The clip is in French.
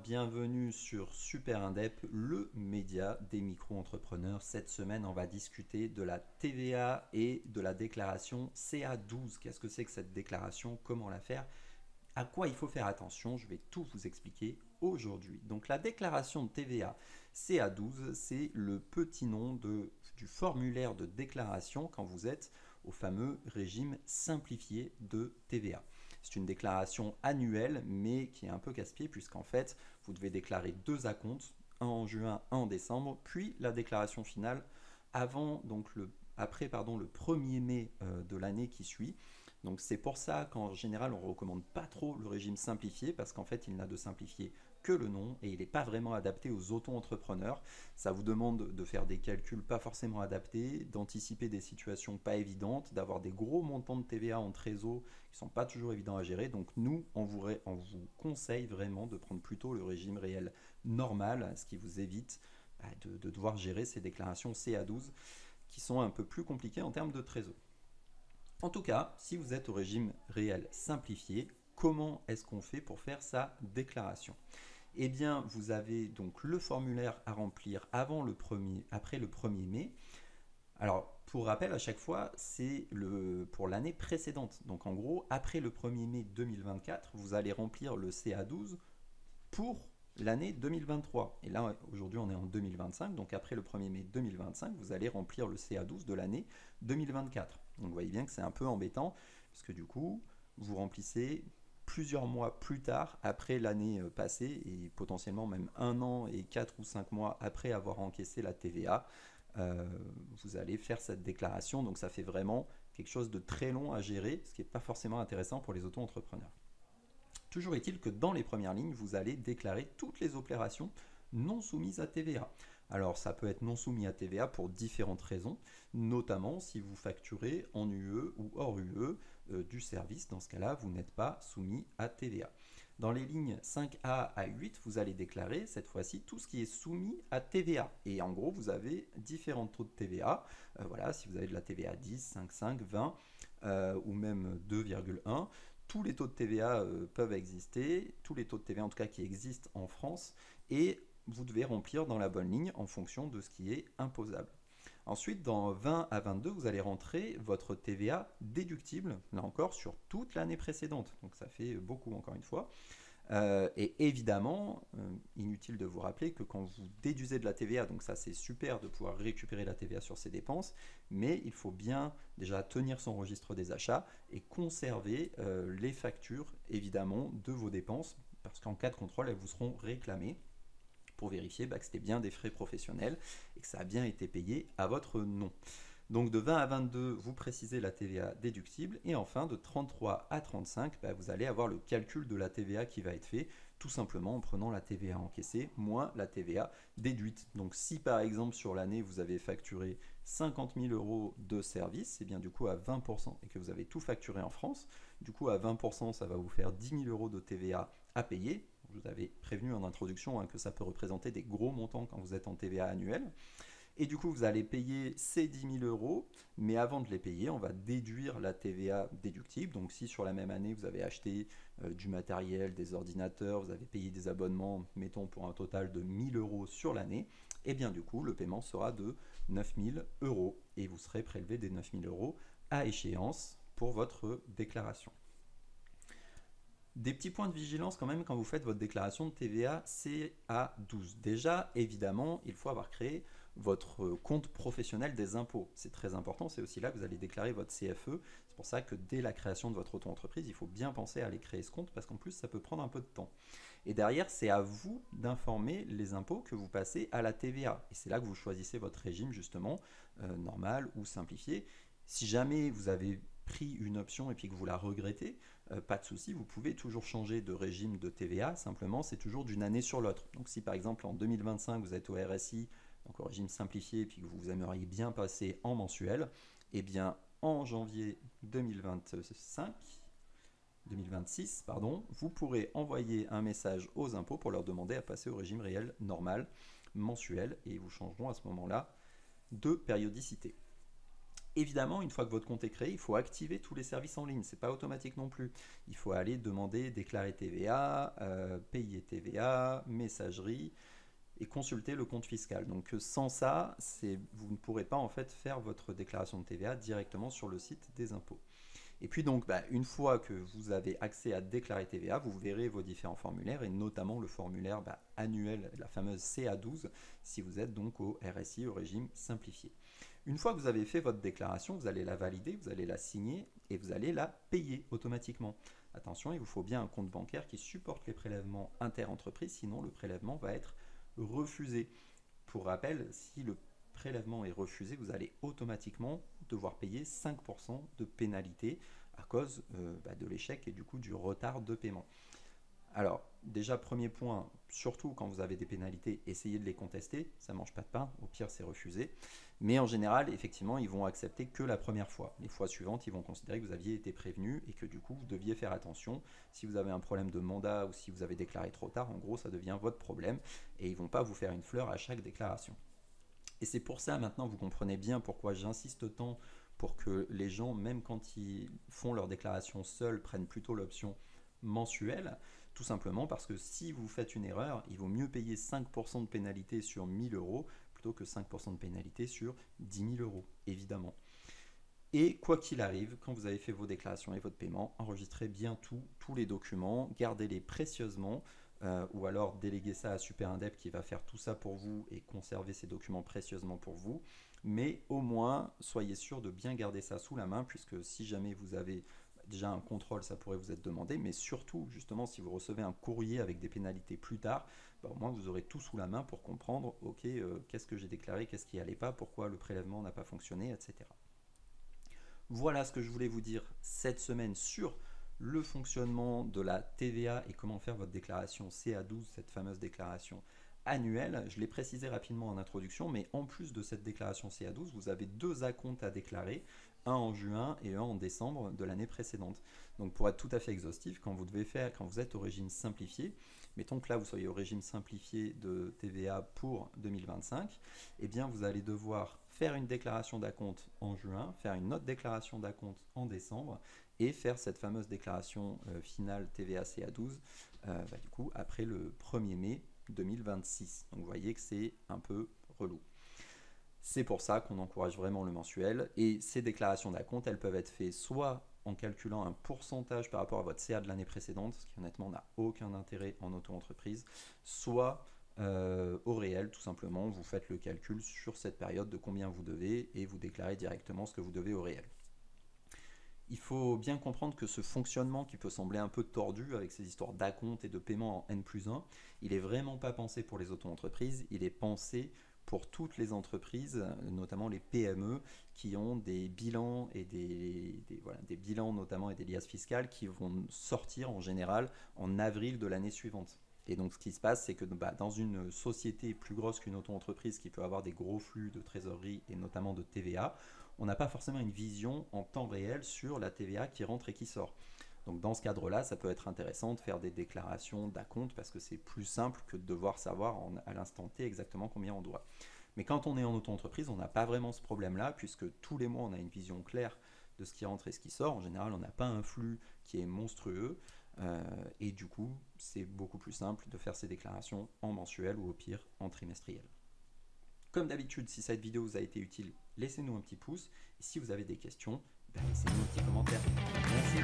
bienvenue sur Super Indep, le média des micro-entrepreneurs. Cette semaine, on va discuter de la TVA et de la déclaration CA12. Qu'est-ce que c'est que cette déclaration? Comment la faire? À quoi il faut faire attention? Je vais tout vous expliquer aujourd'hui. Donc la déclaration de TVA CA12, c'est le petit nom du formulaire de déclaration quand vous êtes au fameux régime simplifié de TVA. C'est une déclaration annuelle, mais qui est un peu casse-pied, puisqu'en fait, vous devez déclarer deux acomptes, un en juin, un en décembre, puis la déclaration finale après le 1er mai de l'année qui suit. Donc c'est pour ça qu'en général, on ne recommande pas trop le régime simplifié, parce qu'en fait, il n'a de simplifié que le nom, et il n'est pas vraiment adapté aux auto-entrepreneurs. Ça vous demande de faire des calculs pas forcément adaptés, d'anticiper des situations pas évidentes, d'avoir des gros montants de TVA en trésor qui sont pas toujours évidents à gérer. Donc nous, on vous conseille vraiment de prendre plutôt le régime réel normal, ce qui vous évite de devoir gérer ces déclarations CA12 qui sont un peu plus compliquées en termes de trésor. En tout cas, si vous êtes au régime réel simplifié, comment est-ce qu'on fait pour faire sa déclaration? Eh bien, vous avez donc le formulaire à remplir après le 1er mai. Alors, pour rappel, à chaque fois, c'est pour l'année précédente. Donc, en gros, après le 1er mai 2024, vous allez remplir le CA12 pour l'année 2023. Et là, aujourd'hui, on est en 2025. Donc, après le 1er mai 2025, vous allez remplir le CA12 de l'année 2024. Donc, vous voyez bien que c'est un peu embêtant, parce que du coup, vous remplissez plusieurs mois plus tard, après l'année passée, et potentiellement même un an et 4 ou 5 mois après avoir encaissé la TVA, vous allez faire cette déclaration. Donc ça fait vraiment quelque chose de très long à gérer, ce qui n'est pas forcément intéressant pour les auto-entrepreneurs. Toujours est-il que dans les premières lignes, vous allez déclarer toutes les opérations non soumises à TVA. Alors ça peut être non soumis à TVA pour différentes raisons, notamment si vous facturez en UE ou hors UE du service. Dans ce cas-là, vous n'êtes pas soumis à TVA. Dans les lignes 5A à 8, vous allez déclarer cette fois-ci tout ce qui est soumis à TVA. Et en gros, vous avez différents taux de TVA. Voilà, si vous avez de la TVA 10, 5, 5, 20 ou même 2,1. Tous les taux de TVA peuvent exister, tous les taux de TVA en tout cas qui existent en France, et vous devez remplir dans la bonne ligne en fonction de ce qui est imposable. Ensuite, dans 20 à 22, vous allez rentrer votre TVA déductible, là encore sur toute l'année précédente, donc ça fait beaucoup encore une fois. Et évidemment, inutile de vous rappeler que quand vous déduisez de la TVA, donc ça c'est super de pouvoir récupérer la TVA sur ses dépenses, mais il faut bien déjà tenir son registre des achats et conserver les factures évidemment de vos dépenses, parce qu'en cas de contrôle, elles vous seront réclamées pour vérifier que c'était bien des frais professionnels et que ça a bien été payé à votre nom. Donc de 20 à 22, vous précisez la TVA déductible, et enfin de 33 à 35, vous allez avoir le calcul de la TVA qui va être fait, tout simplement en prenant la TVA encaissée moins la TVA déduite. Donc si par exemple sur l'année vous avez facturé 50 000 euros de service, et bien du coup à 20%, et que vous avez tout facturé en France, du coup à 20% ça va vous faire 10 000 euros de TVA à payer. Je vous avais prévenu en introduction que ça peut représenter des gros montants quand vous êtes en TVA annuelle. Et du coup, vous allez payer ces 10 000 euros, mais avant de les payer, on va déduire la TVA déductible. Donc si sur la même année, vous avez acheté du matériel, des ordinateurs, vous avez payé des abonnements, mettons pour un total de 1 000 euros sur l'année, et bien du coup, le paiement sera de 9 000 euros. Et vous serez prélevé des 9 000 euros à échéance pour votre déclaration. Des petits points de vigilance quand même quand vous faites votre déclaration de TVA CA12. Déjà, évidemment, il faut avoir créé votre compte professionnel des impôts. C'est très important, c'est aussi là que vous allez déclarer votre CFE. C'est pour ça que dès la création de votre auto-entreprise, il faut bien penser à aller créer ce compte, parce qu'en plus, ça peut prendre un peu de temps. Et derrière, c'est à vous d'informer les impôts que vous passez à la TVA. Et c'est là que vous choisissez votre régime, justement, normal ou simplifié. Si jamais vous avez pris une option et puis que vous la regrettez, pas de souci, vous pouvez toujours changer de régime de TVA, simplement c'est toujours d'une année sur l'autre. Donc si par exemple en 2025 vous êtes au RSI, donc au régime simplifié, et puis que vous aimeriez bien passer en mensuel, et bien en janvier 2026, vous pourrez envoyer un message aux impôts pour leur demander à passer au régime réel normal mensuel, et ils vous changeront à ce moment-là de périodicité. Évidemment, une fois que votre compte est créé, il faut activer tous les services en ligne. Ce n'est pas automatique non plus. Il faut aller demander déclarer TVA, payer TVA, messagerie et consulter le compte fiscal. Donc sans ça, vous ne pourrez pas en fait faire votre déclaration de TVA directement sur le site des impôts. Et puis donc, une fois que vous avez accès à déclarer TVA, vous verrez vos différents formulaires et notamment le formulaire annuel, la fameuse CA12, si vous êtes donc au RSI, au régime simplifié. Une fois que vous avez fait votre déclaration, vous allez la valider, vous allez la signer et vous allez la payer automatiquement. Attention, il vous faut bien un compte bancaire qui supporte les prélèvements inter-entreprises, sinon le prélèvement va être refusé. Pour rappel, si le prélèvement est refusé, vous allez automatiquement devoir payer 5% de pénalité à cause de l'échec et du coup du retard de paiement. Alors, déjà, premier point, surtout quand vous avez des pénalités, essayez de les contester, ça ne mange pas de pain, au pire c'est refusé. Mais en général, effectivement, ils vont accepter que la première fois. Les fois suivantes, ils vont considérer que vous aviez été prévenu et que du coup, vous deviez faire attention. Si vous avez un problème de mandat ou si vous avez déclaré trop tard, en gros, ça devient votre problème et ils ne vont pas vous faire une fleur à chaque déclaration. Et c'est pour ça, maintenant, vous comprenez bien pourquoi j'insiste tant pour que les gens, même quand ils font leur déclaration seuls, prennent plutôt l'option mensuelle. Tout simplement parce que si vous faites une erreur, il vaut mieux payer 5% de pénalité sur 1000 euros plutôt que 5% de pénalité sur 10 000 euros, évidemment. Et quoi qu'il arrive, quand vous avez fait vos déclarations et votre paiement, enregistrez bien tous les documents, gardez-les précieusement, ou alors déléguez ça à SuperIndep qui va faire tout ça pour vous et conserver ces documents précieusement pour vous. Mais au moins, soyez sûr de bien garder ça sous la main, puisque si jamais vous avez déjà un contrôle, ça pourrait vous être demandé, mais surtout, justement, si vous recevez un courrier avec des pénalités plus tard, au moins vous aurez tout sous la main pour comprendre, ok, qu'est-ce que j'ai déclaré, qu'est-ce qui n'allait pas, pourquoi le prélèvement n'a pas fonctionné, etc. Voilà ce que je voulais vous dire cette semaine sur le fonctionnement de la TVA et comment faire votre déclaration CA12, cette fameuse déclaration annuelle. Je l'ai précisé rapidement en introduction, mais en plus de cette déclaration CA12, vous avez 2 acomptes à déclarer, un en juin et un en décembre de l'année précédente. Donc pour être tout à fait exhaustif, quand vous êtes au régime simplifié, mettons que là vous soyez au régime simplifié de TVA pour 2025, eh bien vous allez devoir faire une déclaration d'acompte en juin, faire une autre déclaration d'acompte en décembre et faire cette fameuse déclaration finale TVA CA12 du coup après le 1er mai 2026. Donc vous voyez que c'est un peu relou. C'est pour ça qu'on encourage vraiment le mensuel et ces déclarations d'acompte, elles peuvent être faites soit en calculant un pourcentage par rapport à votre CA de l'année précédente, ce qui honnêtement n'a aucun intérêt en auto-entreprise, soit au réel, tout simplement, vous faites le calcul sur cette période de combien vous devez et vous déclarez directement ce que vous devez au réel. Il faut bien comprendre que ce fonctionnement qui peut sembler un peu tordu avec ces histoires d'acompte et de paiement en N+1, il n'est vraiment pas pensé pour les auto-entreprises, il est pensé pour toutes les entreprises, notamment les PME, qui ont des bilans et des bilans notamment et des liasses fiscales qui vont sortir en général en avril de l'année suivante. Et donc ce qui se passe, c'est que dans une société plus grosse qu'une auto-entreprise qui peut avoir des gros flux de trésorerie et notamment de TVA, on n'a pas forcément une vision en temps réel sur la TVA qui rentre et qui sort. Donc dans ce cadre-là, ça peut être intéressant de faire des déclarations d'acompte parce que c'est plus simple que de devoir savoir à l'instant T exactement combien on doit. Mais quand on est en auto-entreprise, on n'a pas vraiment ce problème-là puisque tous les mois, on a une vision claire de ce qui rentre et ce qui sort. En général, on n'a pas un flux qui est monstrueux et du coup, c'est beaucoup plus simple de faire ces déclarations en mensuel ou au pire en trimestriel. Comme d'habitude, si cette vidéo vous a été utile, laissez-nous un petit pouce. Et si vous avez des questions, laissez-nous un petit commentaire. Merci.